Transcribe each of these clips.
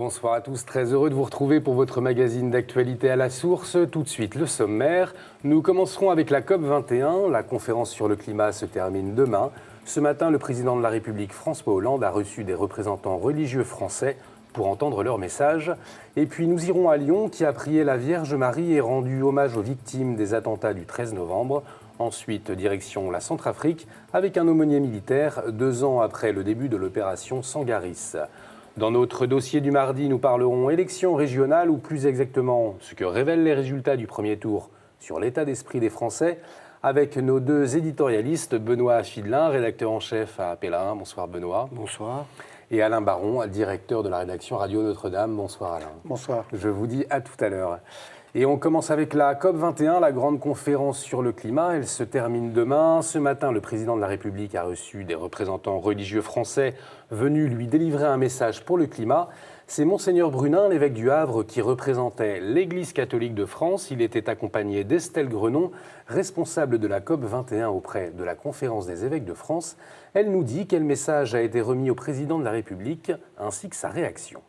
bonsoir à tous. Très heureux de vous retrouver pour votre magazine d'actualité à la source. Tout de suite, le sommaire. Nous commencerons avec la COP21. La conférence sur le climat se termine demain. Ce matin, le président de la République, François Hollande, a reçu des représentants religieux français pour entendre leur message. Et puis nous irons à Lyon, qui a prié la Vierge Marie et rendu hommage aux victimes des attentats du 13 novembre. Ensuite, direction la Centrafrique, avec un aumônier militaire, 2 ans après le début de l'opération Sangaris. Dans notre dossier du mardi, nous parlerons élections régionales, ou plus exactement ce que révèlent les résultats du premier tour sur l'état d'esprit des Français, avec nos 2 éditorialistes, Benoît Fidelin, rédacteur en chef à Appel 1. Bonsoir Benoît. Bonsoir. Et Alain Baron, directeur de la rédaction Radio Notre-Dame. Bonsoir Alain. Bonsoir. Je vous dis à tout à l'heure. Et on commence avec la COP21, la grande conférence sur le climat. Elle se termine demain. Ce matin, le président de la République a reçu des représentants religieux français venus lui délivrer un message pour le climat. C'est Monseigneur Brunin, l'évêque du Havre, qui représentait l'Église catholique de France. Il était accompagné d'Estelle Grenon, responsable de la COP21 auprès de la Conférence des évêques de France. Elle nous dit quel message a été remis au président de la République, ainsi que sa réaction.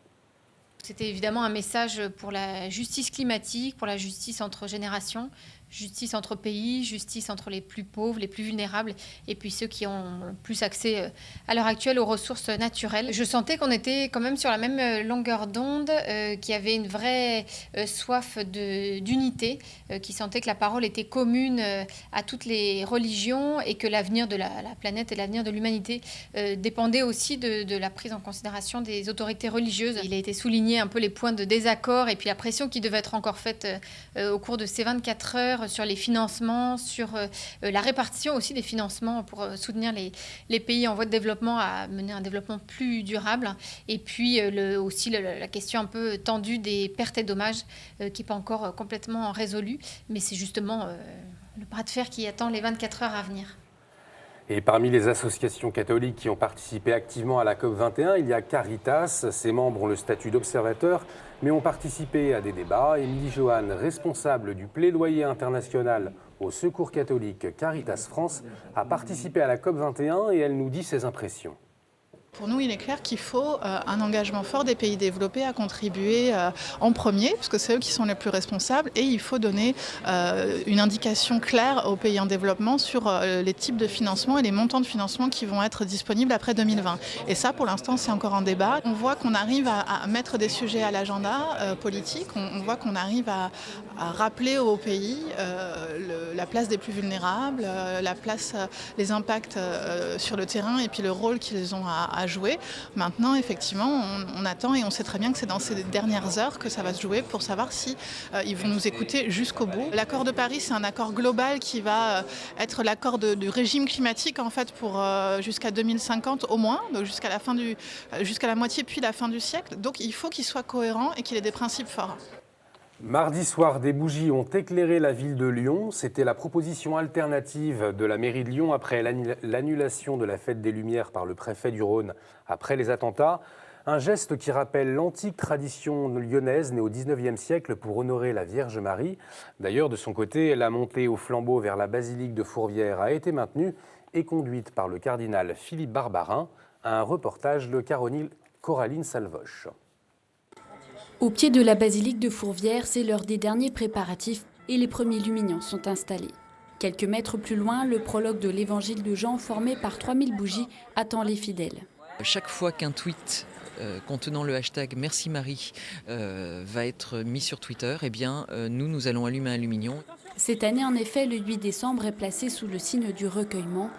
C'était évidemment un message pour la justice climatique, pour la justice entre générations, justice entre pays, justice entre les plus pauvres, les plus vulnérables, et puis ceux qui ont plus accès à l'heure actuelle aux ressources naturelles. Je sentais qu'on était quand même sur la même longueur d'onde, qu'il y avait une vraie soif d'unité, qui sentait que la parole était commune à toutes les religions et que l'avenir de la planète et l'avenir de l'humanité dépendait aussi de la prise en considération des autorités religieuses. Il a été souligné un peu les points de désaccord et puis la pression qui devait être encore faite au cours de ces 24 heures sur les financements, sur la répartition aussi des financements pour soutenir les pays en voie de développement à mener un développement plus durable. Et puis aussi la question un peu tendue des pertes et dommages qui n'est pas encore complètement résolue. Mais c'est justement le bras de fer qui attend les 24 heures à venir. Et parmi les associations catholiques qui ont participé activement à la COP21, il y a Caritas. Ses membres ont le statut d'observateurs, mais ont participé à des débats. Émilie Johan, responsable du plaidoyer international au Secours catholique Caritas France, a participé à la COP21 et elle nous dit ses impressions. Pour nous, il est clair qu'il faut un engagement fort des pays développés à contribuer en premier, parce que c'est eux qui sont les plus responsables, et il faut donner une indication claire aux pays en développement sur les types de financement et les montants de financement qui vont être disponibles après 2020. Et ça, pour l'instant, c'est encore en débat. On voit qu'on arrive à mettre des sujets à l'agenda politique, on voit qu'on arrive à rappeler aux pays la place des plus vulnérables, les impacts sur le terrain et puis le rôle qu'ils ont à jouer. Maintenant, effectivement, on attend et on sait très bien que c'est dans ces dernières heures que ça va se jouer pour savoir si ils vont nous écouter jusqu'au bout. L'accord de Paris, c'est un accord global qui va être l'accord du régime climatique en fait pour jusqu'à 2050 au moins, donc jusqu'à la moitié puis la fin du siècle. Donc il faut qu'il soit cohérent et qu'il ait des principes forts. Mardi soir, des bougies ont éclairé la ville de Lyon. C'était la proposition alternative de la mairie de Lyon après l'annulation de la fête des Lumières par le préfet du Rhône après les attentats. Un geste qui rappelle l'antique tradition lyonnaise née au XIXe siècle pour honorer la Vierge Marie. D'ailleurs, de son côté, la montée au flambeau vers la basilique de Fourvière a été maintenue et conduite par le cardinal Philippe Barbarin. Un reportage de Coraline Salvoche. Au pied de la basilique de Fourvière, c'est l'heure des derniers préparatifs et les premiers luminants sont installés. Quelques mètres plus loin, le prologue de l'évangile de Jean, formé par 3000 bougies, attend les fidèles. Chaque fois qu'un tweet contenant le hashtag Merci Marie va être mis sur Twitter, eh bien, nous allons allumer un lumignon. Cette année, en effet, le 8 décembre est placé sous le signe du recueillement.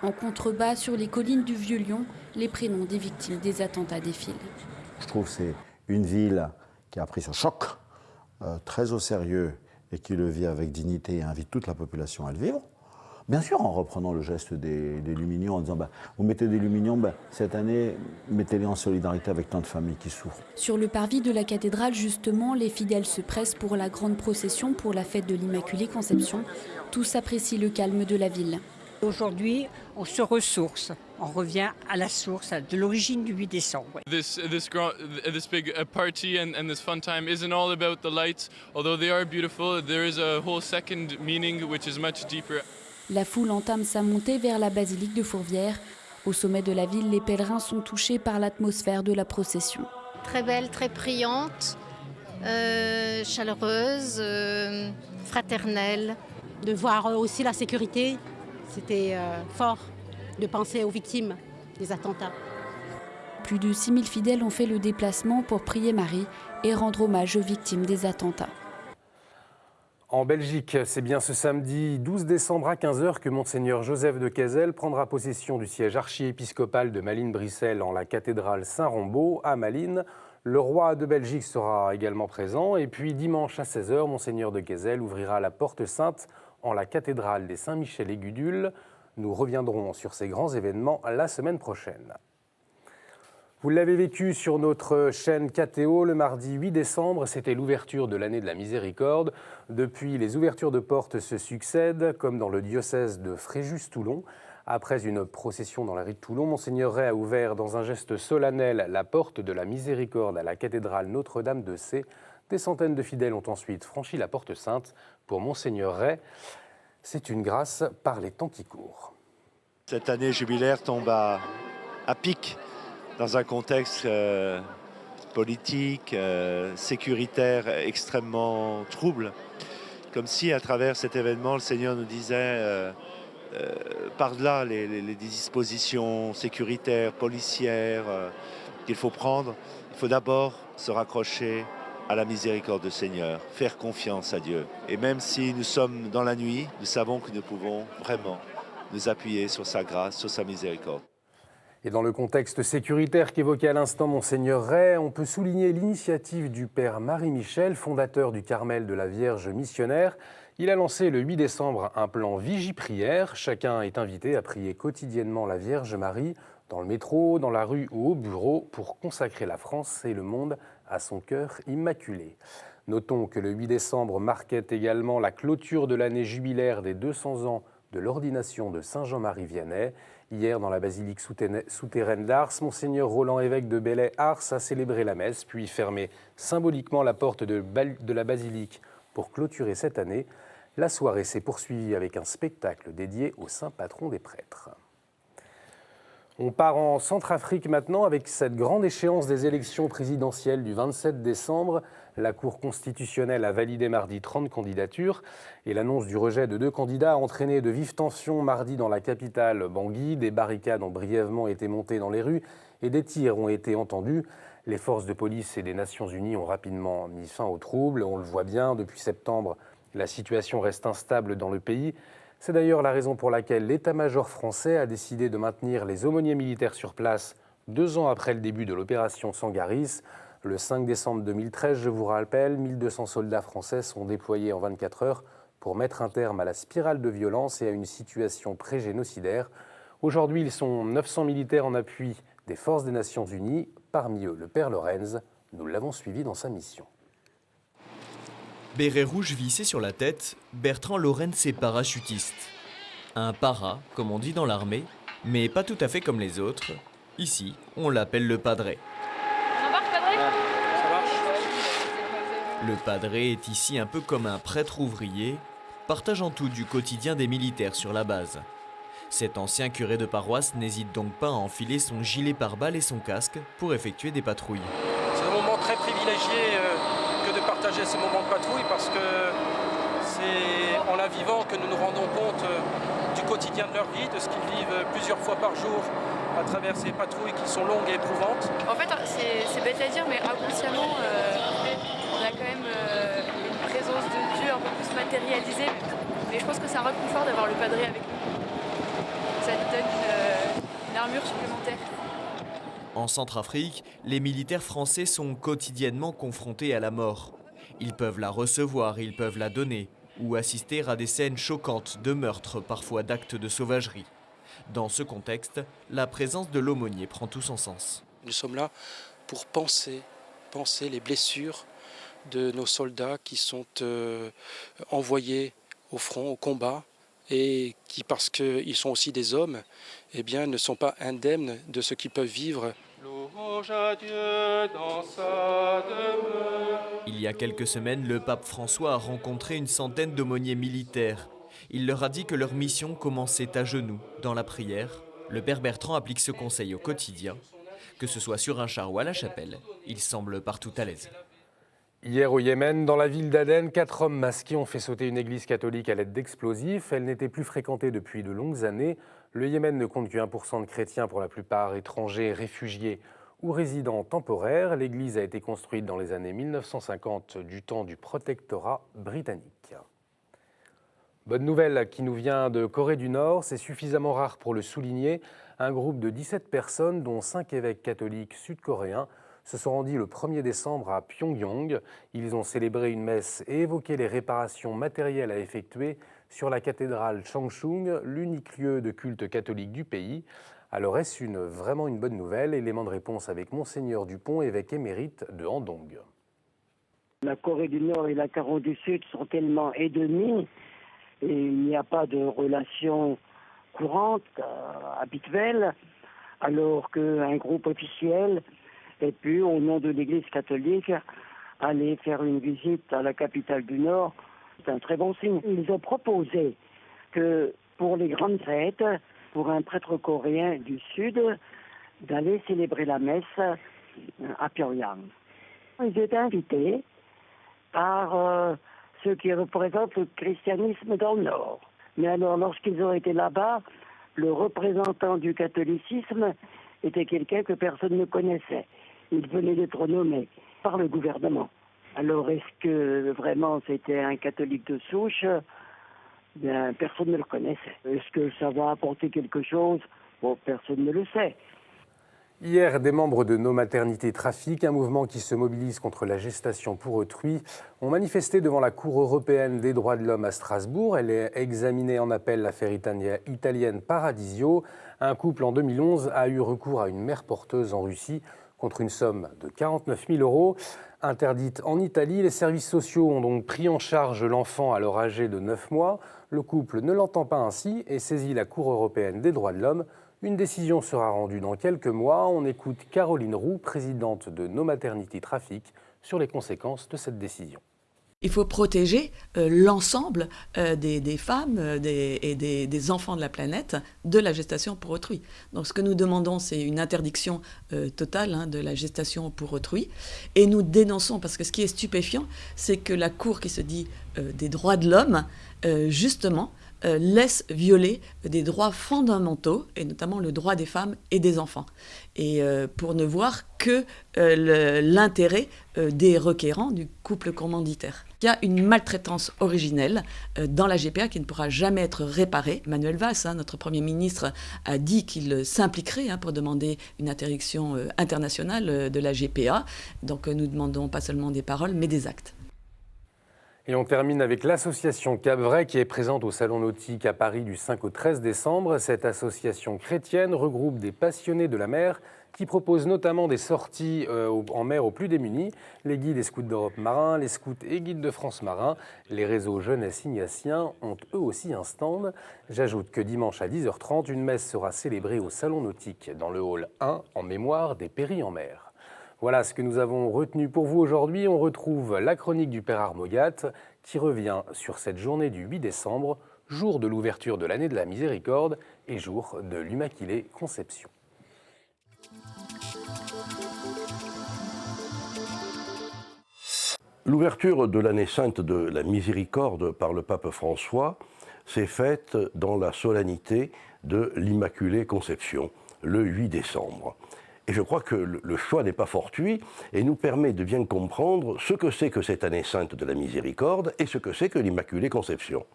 En contrebas, sur les collines du Vieux-Lyon, les prénoms des victimes des attentats défilent. Je trouve que c'est une ville qui a pris ce choc très au sérieux et qui le vit avec dignité et invite toute la population à le vivre. Bien sûr, en reprenant le geste des lumignons, en disant vous mettez des lumignons, cette année, mettez-les en solidarité avec tant de familles qui souffrent. Sur le parvis de la cathédrale, justement, les fidèles se pressent pour la grande procession pour la fête de l'Immaculée Conception. Tous apprécient le calme de la ville. Aujourd'hui, on se ressource. On revient à la source, de l'origine du 8 décembre. This big party and this fun time isn't all about the lights. Although they are beautiful, there is a whole second meaning which is much deeper. La foule entame sa montée vers la basilique de Fourvière. Au sommet de la ville, les pèlerins sont touchés par l'atmosphère de la procession. très belle, très priante, chaleureuse, fraternelle. De voir aussi la sécurité, c'était fort de penser aux victimes des attentats. Plus de 6000 fidèles ont fait le déplacement pour prier Marie et rendre hommage aux victimes des attentats. En Belgique, c'est bien ce samedi 12 décembre à 15h que Monseigneur Joseph de Kessel prendra possession du siège archiépiscopal de Malines-Brissel en la cathédrale Saint-Rombaud à Malines. Le roi de Belgique sera également présent. Et puis dimanche à 16h, Monseigneur de Kessel ouvrira la porte sainte en la cathédrale des Saint-Michel et Gudule. Nous reviendrons sur ces grands événements la semaine prochaine. Vous l'avez vécu sur notre chaîne KTO le mardi 8 décembre, c'était l'ouverture de l'année de la Miséricorde. Depuis, les ouvertures de portes se succèdent, comme dans le diocèse de Fréjus-Toulon. Après une procession dans la rue de Toulon, Monseigneur Ray a ouvert dans un geste solennel la porte de la Miséricorde à la cathédrale Notre-Dame de Sées. Des centaines de fidèles ont ensuite franchi la porte sainte. Pour Monseigneur Ray, c'est une grâce par les temps qui courent. Cette année jubilaire tombe à pic. Dans un contexte politique, sécuritaire extrêmement trouble. Comme si, à travers cet événement, le Seigneur nous disait, par-delà les dispositions sécuritaires, policières qu'il faut prendre, il faut d'abord se raccrocher à la miséricorde du Seigneur, faire confiance à Dieu. Et même si nous sommes dans la nuit, nous savons que nous pouvons vraiment nous appuyer sur sa grâce, sur sa miséricorde. Et dans le contexte sécuritaire qu'évoquait à l'instant Monseigneur Ray, on peut souligner l'initiative du Père Marie-Michel, fondateur du Carmel de la Vierge missionnaire. Il a lancé le 8 décembre un plan Vigie-Prière. Chacun est invité à prier quotidiennement la Vierge Marie, dans le métro, dans la rue ou au bureau, pour consacrer la France et le monde à son cœur immaculé. Notons que le 8 décembre marquait également la clôture de l'année jubilaire des 200 ans de l'ordination de Saint Jean-Marie Vianney. Hier, dans la basilique souterraine d'Ars, Monseigneur Roland, évêque de Belley-Ars, a célébré la messe, puis fermé symboliquement la porte de la basilique pour clôturer cette année. La soirée s'est poursuivie avec un spectacle dédié au saint patron des prêtres. On part en Centrafrique maintenant avec cette grande échéance des élections présidentielles du 27 décembre. La Cour constitutionnelle a validé mardi 30 candidatures et l'annonce du rejet de 2 candidats a entraîné de vives tensions mardi dans la capitale Bangui. Des barricades ont brièvement été montées dans les rues et des tirs ont été entendus. Les forces de police et des Nations Unies ont rapidement mis fin aux troubles. On le voit bien, depuis septembre, la situation reste instable dans le pays. C'est d'ailleurs la raison pour laquelle l'état-major français a décidé de maintenir les aumôniers militaires sur place 2 ans après le début de l'opération Sangaris. Le 5 décembre 2013, je vous rappelle, 1200 soldats français sont déployés en 24 heures pour mettre un terme à la spirale de violence et à une situation pré-génocidaire. Aujourd'hui, ils sont 900 militaires en appui des forces des Nations Unies, parmi eux le Père Lorenz. Nous l'avons suivi dans sa mission. Béret rouge vissé sur la tête, Bertrand Lorenz est parachutiste. Un para, comme on dit dans l'armée, mais pas tout à fait comme les autres. Ici, on l'appelle le padré. Le padré est ici un peu comme un prêtre ouvrier, partageant tout du quotidien des militaires sur la base. Cet ancien curé de paroisse n'hésite donc pas à enfiler son gilet pare-balles et son casque pour effectuer des patrouilles. C'est un moment très privilégié que de partager ce moment de patrouille parce que c'est en la vivant que nous nous rendons compte du quotidien de leur vie, de ce qu'ils vivent plusieurs fois par jour à travers ces patrouilles qui sont longues et éprouvantes. En fait, c'est bête à dire, mais inconsciemment, on a quand même une présence de Dieu un peu plus matérialisée. Mais je pense que c'est un réconfort d'avoir le padré avec nous. Ça nous donne une armure supplémentaire. En Centrafrique, les militaires français sont quotidiennement confrontés à la mort. Ils peuvent la recevoir, ils peuvent la donner, ou assister à des scènes choquantes de meurtres, parfois d'actes de sauvagerie. Dans ce contexte, la présence de l'aumônier prend tout son sens. Nous sommes là pour penser les blessures de nos soldats qui sont envoyés au front, au combat, et qui, parce qu'ils sont aussi des hommes, eh bien, ne sont pas indemnes de ce qu'ils peuvent vivre. Louange à Dieu dans sa demeure. Il y a quelques semaines, le pape François a rencontré une centaine d'aumôniers militaires. Il leur a dit que leur mission commençait à genoux, dans la prière. Le père Bertrand applique ce conseil au quotidien. Que ce soit sur un char ou à la chapelle, il semble partout à l'aise. Hier au Yémen, dans la ville d'Aden, 4 hommes masqués ont fait sauter une église catholique à l'aide d'explosifs. Elle n'était plus fréquentée depuis de longues années. Le Yémen ne compte que 1% de chrétiens, pour la plupart étrangers, réfugiés ou résidents temporaires. L'église a été construite dans les années 1950 du temps du protectorat britannique. Bonne nouvelle qui nous vient de Corée du Nord, c'est suffisamment rare pour le souligner. Un groupe de 17 personnes, dont 5 évêques catholiques sud-coréens, se sont rendus le 1er décembre à Pyongyang. Ils ont célébré une messe et évoqué les réparations matérielles à effectuer sur la cathédrale Changchung, l'unique lieu de culte catholique du pays. Alors est-ce vraiment une bonne nouvelle? Élément de réponse avec Monseigneur Dupont, évêque émérite de Handong. La Corée du Nord et la Corée du Sud sont tellement ennemies et il n'y a pas de relation courante, habituelle, alors qu'un groupe officiel ait pu, au nom de l'Église catholique, aller faire une visite à la capitale du Nord. C'est un très bon signe. Ils ont proposé que pour les grandes fêtes, pour un prêtre coréen du Sud, d'aller célébrer la messe à Pyongyang. Ils étaient invités par ceux qui représentent le christianisme dans le Nord. Mais alors, lorsqu'ils ont été là-bas, le représentant du catholicisme était quelqu'un que personne ne connaissait. Il venait d'être nommé par le gouvernement. Alors, est-ce que vraiment c'était un catholique de souche? Bien, personne ne le connaissait. Est-ce que ça va apporter quelque chose? Bon, personne ne le sait. Hier, des membres de Nos Maternités Trafic, un mouvement qui se mobilise contre la gestation pour autrui, ont manifesté devant la Cour européenne des droits de l'homme à Strasbourg. Elle est examinée en appel l'affaire italienne Paradisio. Un couple en 2011 a eu recours à une mère porteuse en Russie contre une somme de 49 000 €. Interdite en Italie, les services sociaux ont donc pris en charge l'enfant alors âgé de 9 mois. Le couple ne l'entend pas ainsi et saisit la Cour européenne des droits de l'homme. Une décision sera rendue dans quelques mois. On écoute Caroline Roux, présidente de Nos Maternités Trafic, sur les conséquences de cette décision. Il faut protéger l'ensemble des femmes et des enfants de la planète de la gestation pour autrui. Donc ce que nous demandons, c'est une interdiction totale de la gestation pour autrui. Et nous dénonçons, parce que ce qui est stupéfiant, c'est que la Cour qui se dit des droits de l'homme, justement, laisse violer des droits fondamentaux, et notamment le droit des femmes et des enfants. Et pour ne voir que l'intérêt des requérants du couple commanditaire. Il y a une maltraitance originelle dans la GPA qui ne pourra jamais être réparée. Manuel Valls, notre Premier ministre, a dit qu'il s'impliquerait pour demander une interdiction internationale de la GPA. Donc nous demandons pas seulement des paroles, mais des actes. Et on termine avec l'association Cap-Vray qui est présente au Salon Nautique à Paris du 5 au 13 décembre. Cette association chrétienne regroupe des passionnés de la mer qui propose notamment des sorties en mer aux plus démunis. Les guides et scouts d'Europe Marin, les scouts et guides de France Marin, les réseaux jeunesse ignatiens ont eux aussi un stand. J'ajoute que dimanche à 10h30, une messe sera célébrée au Salon Nautique dans le hall 1 en mémoire des péris en mer. Voilà ce que nous avons retenu pour vous aujourd'hui. On retrouve la chronique du Père Armogat qui revient sur cette journée du 8 décembre, jour de l'ouverture de l'année de la Miséricorde et jour de l'Immaculée Conception. L'ouverture de l'année sainte de la Miséricorde par le pape François s'est faite dans la solennité de l'Immaculée Conception, le 8 décembre. Et je crois que le choix n'est pas fortuit et nous permet de bien comprendre ce que c'est que cette année sainte de la Miséricorde et ce que c'est que l'Immaculée Conception.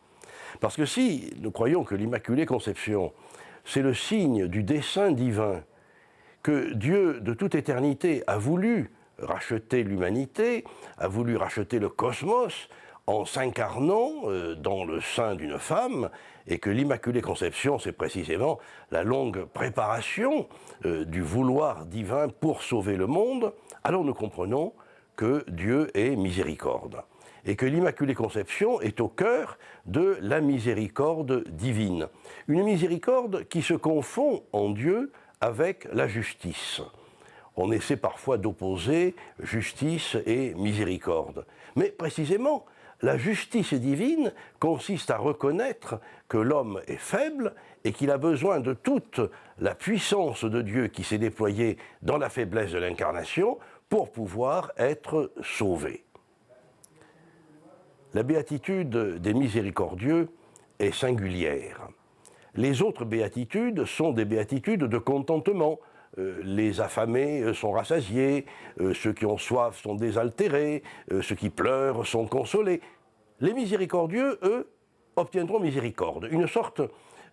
Parce que si nous croyons que l'Immaculée Conception, c'est le signe du dessein divin, que Dieu de toute éternité a voulu racheter l'humanité, a voulu racheter le cosmos en s'incarnant dans le sein d'une femme, et que l'Immaculée Conception, c'est précisément la longue préparation du vouloir divin pour sauver le monde, alors nous comprenons que Dieu est miséricorde, et que l'Immaculée Conception est au cœur de la miséricorde divine. Une miséricorde qui se confond en Dieu avec la justice. On essaie parfois d'opposer justice et miséricorde. Mais précisément, La justice divine consiste à reconnaître que l'homme est faible et qu'il a besoin de toute la puissance de Dieu qui s'est déployée dans la faiblesse de l'incarnation pour pouvoir être sauvé. La béatitude des miséricordieux est singulière. Les autres béatitudes sont des béatitudes de contentement. Les affamés sont rassasiés, ceux qui ont soif sont désaltérés, ceux qui pleurent sont consolés. Les miséricordieux, eux, obtiendront miséricorde, une sorte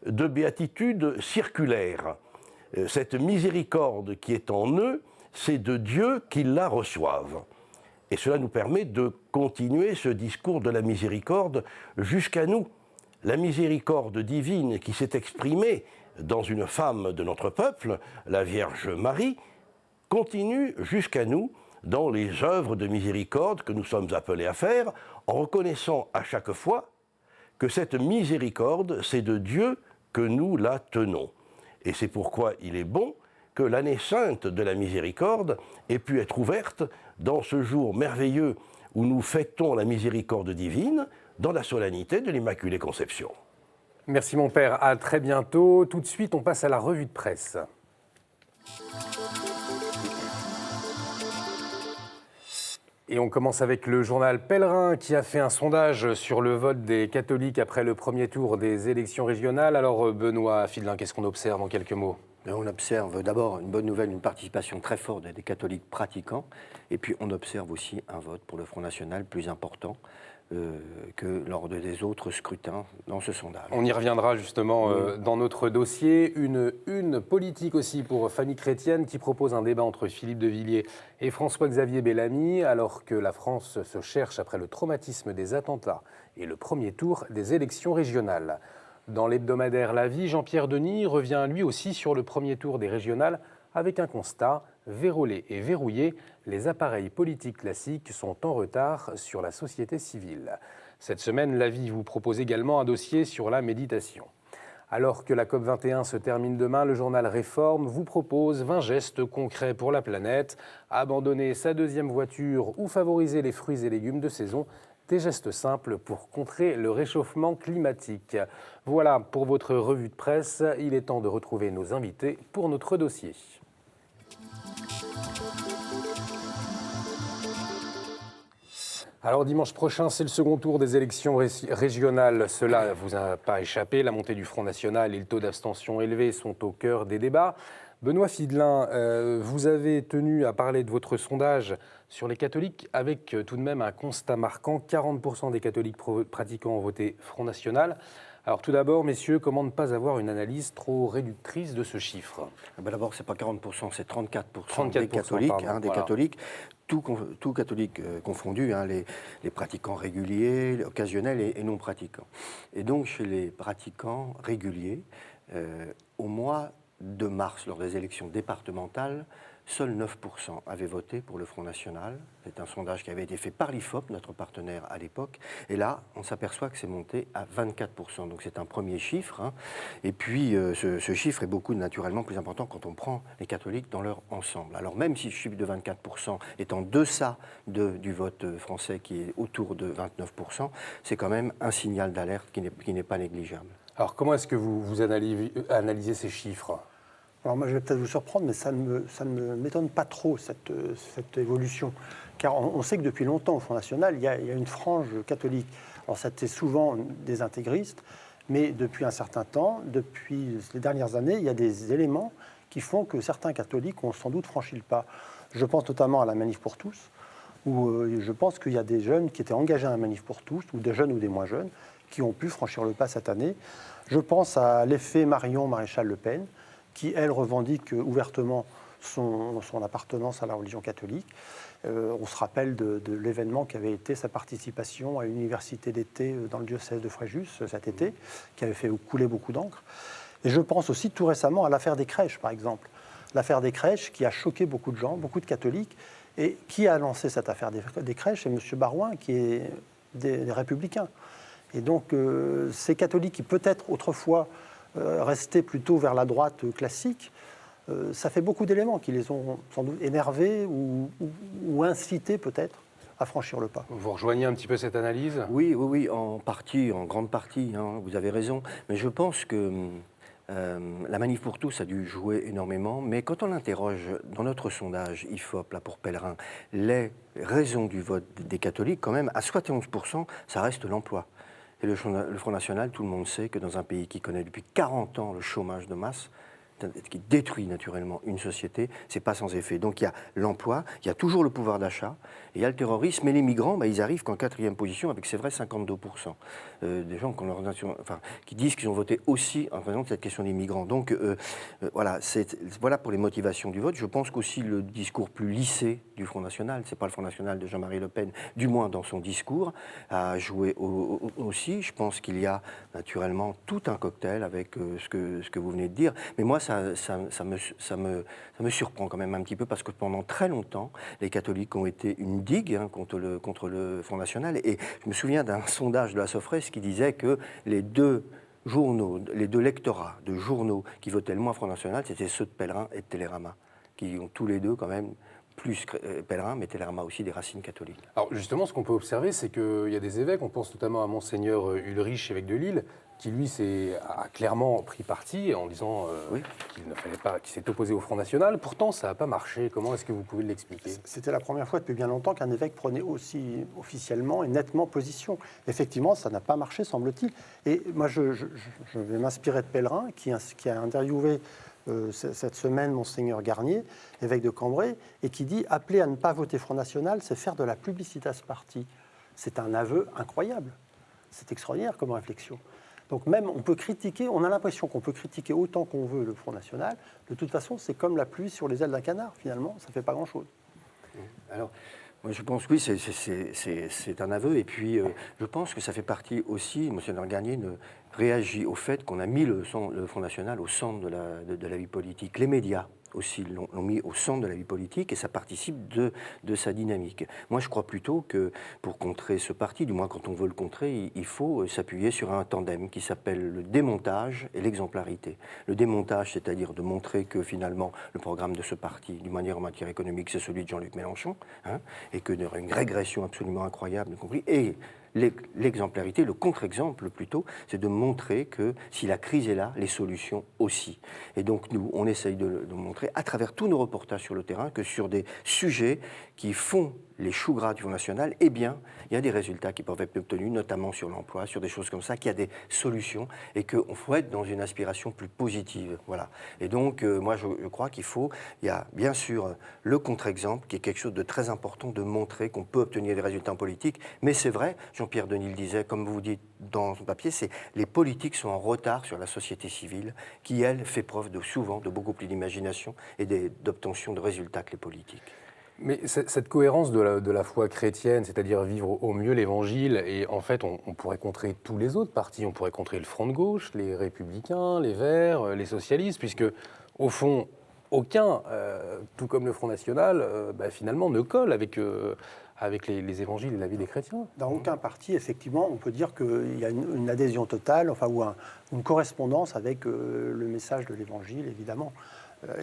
de béatitude circulaire. Cette miséricorde qui est en eux, c'est de Dieu qu'ils la reçoivent. Et cela nous permet de continuer ce discours de la miséricorde jusqu'à nous. La miséricorde divine qui s'est exprimée dans une femme de notre peuple, la Vierge Marie, continue jusqu'à nous dans les œuvres de miséricorde que nous sommes appelés à faire, en reconnaissant à chaque fois que cette miséricorde, c'est de Dieu que nous la tenons. Et c'est pourquoi il est bon que l'année sainte de la miséricorde ait pu être ouverte dans ce jour merveilleux où nous fêtons la miséricorde divine dans la solennité de l'Immaculée Conception. Merci mon père, à très bientôt. Tout de suite, on passe à la revue de presse. Et on commence avec le journal Pèlerin qui a fait un sondage sur le vote des catholiques après le premier tour des élections régionales. Alors Benoît Fidelin, qu'est-ce qu'on observe en quelques mots ? On observe d'abord une bonne nouvelle, une participation très forte des catholiques pratiquants. Et puis on observe aussi un vote pour le Front National plus important que lors des autres scrutins dans ce sondage. On y reviendra justement dans notre dossier. Une politique aussi pour Famille Chrétienne qui propose un débat entre Philippe de Villiers et François-Xavier Bellamy, alors que la France se cherche après le traumatisme des attentats et le premier tour des élections régionales. Dans l'hebdomadaire La Vie, Jean-Pierre Denis revient lui aussi sur le premier tour des régionales avec un constat: vérolés et verrouillés, les appareils politiques classiques sont en retard sur la société civile. Cette semaine, La Vie vous propose également un dossier sur la méditation. Alors que la COP21 se termine demain, le journal Réforme vous propose 20 gestes concrets pour la planète, abandonner sa deuxième voiture ou favoriser les fruits et légumes de saison. Des gestes simples pour contrer le réchauffement climatique. Voilà pour votre revue de presse. Il est temps de retrouver nos invités pour notre dossier. Alors dimanche prochain, c'est le second tour des élections régionales. Cela ne vous a pas échappé. La montée du Front National et le taux d'abstention élevé sont au cœur des débats. Benoît Fidelin, vous avez tenu à parler de votre sondage sur les catholiques avec tout de même un constat marquant. 40% des catholiques pratiquants ont voté Front National. Alors tout d'abord, messieurs, comment ne pas avoir une analyse trop réductrice de ce chiffre ? D'abord, ce n'est pas 40%, c'est 34% des catholiques. Pardon, des catholiques, tout catholique confondu, les pratiquants réguliers, les occasionnels et non pratiquants. Et donc, chez les pratiquants réguliers, au mois de mars, lors des élections départementales, seuls 9% avaient voté pour le Front National. C'est un sondage qui avait été fait par l'IFOP, notre partenaire à l'époque. Et là, on s'aperçoit que c'est monté à 24%. Donc c'est un premier chiffre. Et puis, ce chiffre est beaucoup naturellement plus important quand on prend les catholiques dans leur ensemble. Alors même si le chiffre de 24% est en deçà du vote français qui est autour de 29%, c'est quand même un signal d'alerte qui n'est pas négligeable. Alors comment est-ce que vous analysez ces chiffres ? Alors moi, je vais peut-être vous surprendre, mais ça ne m'étonne pas trop, cette évolution. Car on sait que depuis longtemps, au Front National, il y a une frange catholique. Alors, c'était souvent des intégristes, mais depuis un certain temps, depuis les dernières années, il y a des éléments qui font que certains catholiques ont sans doute franchi le pas. Je pense notamment à la Manif pour tous, où je pense qu'il y a des jeunes qui étaient engagés à la Manif pour tous, ou des jeunes ou des moins jeunes, qui ont pu franchir le pas cette année. Je pense à l'effet Marion Maréchal Le Pen, qui, elle, revendique ouvertement son appartenance à la religion catholique. On se rappelle de l'événement qui avait été sa participation à une université d'été dans le diocèse de Fréjus cet été, qui avait fait couler beaucoup d'encre. Et je pense aussi tout récemment à l'affaire des crèches, par exemple. L'affaire des crèches qui a choqué beaucoup de gens, beaucoup de catholiques. Et qui a lancé cette affaire des crèches ? C'est M. Barouin, qui est des Républicains. Et donc, ces catholiques qui, peut-être autrefois, restaient plutôt vers la droite classique, ça fait beaucoup d'éléments qui les ont sans doute énervés ou incités peut-être à franchir le pas. Vous rejoignez un petit peu cette analyse ? Oui, en partie, en grande partie, hein, vous avez raison. Mais je pense que la Manif pour tous a dû jouer énormément. Mais quand on interroge dans notre sondage IFOP, là, pour Pellerin, les raisons du vote des catholiques, quand même, à 71%, ça reste l'emploi. Et le Front National, tout le monde sait que dans un pays qui connaît depuis 40 ans le chômage de masse, qui détruit naturellement une société, c'est pas sans effet. Donc il y a l'emploi, il y a toujours le pouvoir d'achat, et il y a le terrorisme, et les migrants, ils arrivent qu'en 4e position avec, c'est vrai, 52%. Des gens qui disent qu'ils ont voté aussi en raison de cette question des migrants. Donc voilà pour les motivations du vote. Je pense qu'aussi le discours plus lissé du Front National, c'est pas le Front National de Jean-Marie Le Pen, du moins dans son discours, a joué aussi. Je pense qu'il y a naturellement tout un cocktail avec ce que vous venez de dire. Mais moi, ça me surprend quand même un petit peu parce que pendant très longtemps, les catholiques ont été une digue contre le Front National. Et je me souviens d'un sondage de la Sofres qui disait que les deux lectorats de journaux qui votaient le moins Front National, c'était ceux de Pellerin et de Télérama, qui ont tous les deux quand même, plus Pellerin, mais Télérama aussi, des racines catholiques. Alors justement, ce qu'on peut observer, c'est qu'il y a des évêques, on pense notamment à Monseigneur Ulrich, évêque de Lille, qui lui a clairement pris parti en disant qu'il ne fallait pas, qu'il s'est opposé au Front National. Pourtant, ça n'a pas marché. Comment est-ce que vous pouvez l'expliquer ? C'était la première fois depuis bien longtemps qu'un évêque prenait aussi officiellement et nettement position. Effectivement, ça n'a pas marché, semble-t-il. Et moi, je vais m'inspirer de Pellerin, qui a interviewé cette semaine Monseigneur Garnier, évêque de Cambrai, et qui dit « Appeler à ne pas voter Front National, c'est faire de la publicité à ce parti ». C'est un aveu incroyable. C'est extraordinaire comme réflexion. Donc même, on peut critiquer, on a l'impression qu'on peut critiquer autant qu'on veut le Front National. De toute façon, c'est comme la pluie sur les ailes d'un canard, finalement, ça ne fait pas grand-chose. Alors, moi je pense, oui, c'est un aveu. Et puis, je pense que ça fait partie aussi, Monseigneur Garnier réagit au fait qu'on a mis le Front National au centre de la vie politique. Les médias aussi l'ont mis au centre de la vie politique et ça participe de sa dynamique. Moi, je crois plutôt que pour contrer ce parti, du moins quand on veut le contrer, il faut s'appuyer sur un tandem qui s'appelle le démontage et l'exemplarité. Le démontage, c'est-à-dire de montrer que finalement le programme de ce parti, d'une manière en matière économique, c'est celui de Jean-Luc Mélenchon, et qu'il y aura une régression absolument incroyable, y compris. Et l'exemplarité, le contre-exemple plutôt, c'est de montrer que si la crise est là, les solutions aussi. Et donc nous, on essaye de montrer à travers tous nos reportages sur le terrain que sur des sujets qui font les choux gras du Front National, eh bien, il y a des résultats qui peuvent être obtenus, notamment sur l'emploi, sur des choses comme ça, qu'il y a des solutions et qu'on faut être dans une aspiration plus positive. Voilà. Et donc, moi, je crois il y a bien sûr le contre-exemple qui est quelque chose de très important de montrer qu'on peut obtenir des résultats en politique. Mais c'est vrai, Jean-Pierre Denis le disait, comme vous dites dans son papier, les politiques sont en retard sur la société civile qui, elle, fait preuve souvent de beaucoup plus d'imagination et d'obtention de résultats que les politiques. Mais cette cohérence de la foi chrétienne, c'est-à-dire vivre au mieux l'Évangile, et en fait, on pourrait contrer tous les autres partis. On pourrait contrer le Front de gauche, les Républicains, les Verts, les socialistes, puisque, au fond, aucun, tout comme le Front National, finalement, ne colle avec les évangiles et la vie des chrétiens. Dans aucun parti, effectivement, on peut dire qu'il y a une adhésion totale, ou une correspondance avec le message de l'Évangile, évidemment,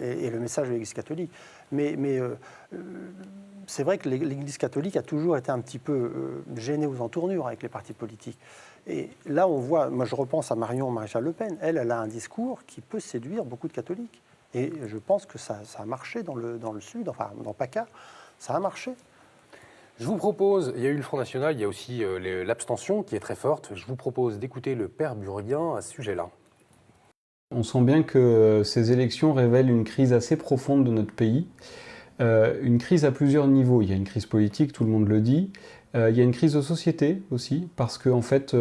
et le message de l'Église catholique. Mais c'est vrai que l'Église catholique a toujours été un petit peu gênée aux entournures avec les partis politiques. Et là, on voit, moi je repense à Marion Maréchal Le Pen, elle a un discours qui peut séduire beaucoup de catholiques. Et je pense que ça a marché dans le Sud, enfin dans PACA, ça a marché. Je vous propose, il y a eu le Front National, il y a aussi l'abstention qui est très forte. Je vous propose d'écouter le père Burguin à ce sujet-là. On sent bien que ces élections révèlent une crise assez profonde de notre pays. Une crise à plusieurs niveaux. Il y a une crise politique, tout le monde le dit. Il y a une crise de société aussi, parce qu'en fait,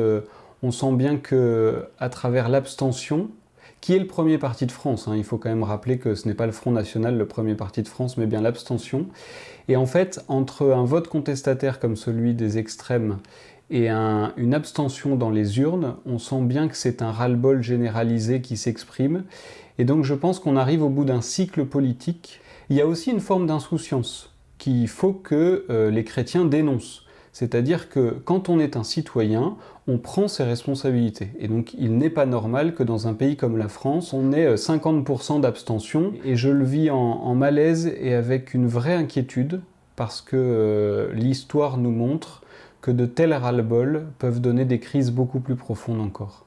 on sent bien qu'à travers l'abstention, qui est le premier parti de France, il faut quand même rappeler que ce n'est pas le Front National, le premier parti de France, mais bien l'abstention. Et en fait, entre un vote contestataire comme celui des extrêmes et une abstention dans les urnes, on sent bien que c'est un ras-le-bol généralisé qui s'exprime. Et donc je pense qu'on arrive au bout d'un cycle politique. Il y a aussi une forme d'insouciance qu'il faut que les chrétiens dénoncent. C'est-à-dire que quand on est un citoyen, on prend ses responsabilités. Et donc il n'est pas normal que dans un pays comme la France, on ait 50% d'abstention. Et je le vis en malaise et avec une vraie inquiétude, parce que l'histoire nous montre que de tels ras-le-bol peuvent donner des crises beaucoup plus profondes encore.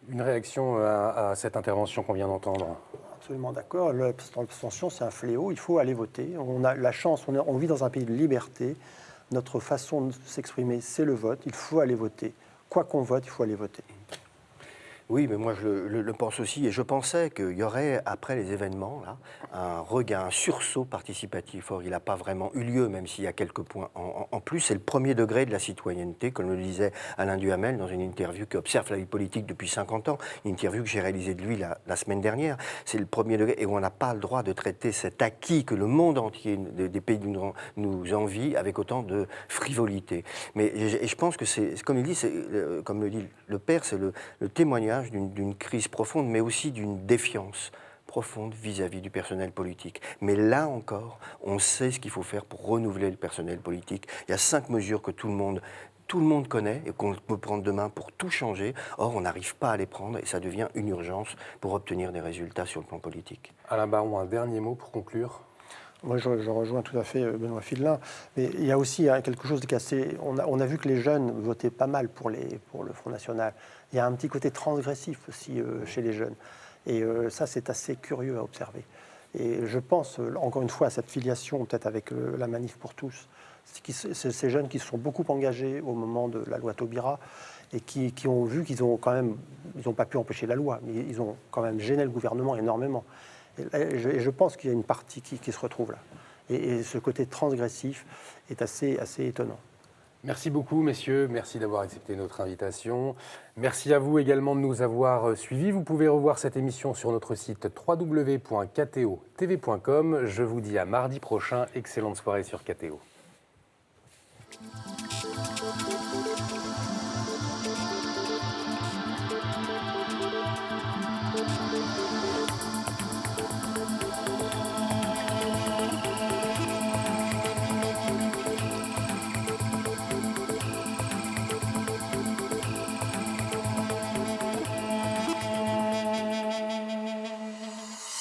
Une réaction à cette intervention qu'on vient d'entendre? Absolument d'accord. L'abstention, c'est un fléau. Il faut aller voter. On a la chance, on vit dans un pays de liberté. Notre façon de s'exprimer, c'est le vote. Il faut aller voter. Quoi qu'on vote, il faut aller voter. Oui, mais moi je le pense aussi, et je pensais qu'il y aurait, après les événements, là, un regain, un sursaut participatif. Or, il n'a pas vraiment eu lieu, même s'il y a quelques points en plus. C'est le premier degré de la citoyenneté, comme le disait Alain Duhamel dans une interview qui observe la vie politique depuis 50 ans, une interview que j'ai réalisée de lui la semaine dernière. C'est le premier degré, et on n'a pas le droit de traiter cet acquis que le monde entier des pays nous envie avec autant de frivolité. Et je pense que c'est, comme il dit, comme le dit le père, c'est le témoignage d'une crise profonde, mais aussi d'une défiance profonde vis-à-vis du personnel politique. Mais là encore, on sait ce qu'il faut faire pour renouveler le personnel politique. Il y a 5 mesures que tout le monde connaît et qu'on peut prendre demain pour tout changer. Or, on n'arrive pas à les prendre et ça devient une urgence pour obtenir des résultats sur le plan politique. Alain Baron, un dernier mot pour conclure. Moi, je rejoins tout à fait Benoît Fidelin. Mais il y a aussi quelque chose de assez... On a vu que les jeunes votaient pas mal pour le Front National. Il y a un petit côté transgressif aussi chez les jeunes. Et ça, c'est assez curieux à observer. Et je pense, encore une fois, à cette filiation, peut-être avec la Manif pour tous. C'est ces jeunes qui se sont beaucoup engagés au moment de la loi Taubira et qui ont vu qu'ils ont quand même... Ils n'ont pas pu empêcher la loi, mais ils ont quand même gêné le gouvernement énormément. Et je pense qu'il y a une partie qui se retrouve là. Et ce côté transgressif est assez étonnant. Merci beaucoup, messieurs. Merci d'avoir accepté notre invitation. Merci à vous également de nous avoir suivis. Vous pouvez revoir cette émission sur notre site www.kto.tv.com. Je vous dis à mardi prochain. Excellente soirée sur KTO.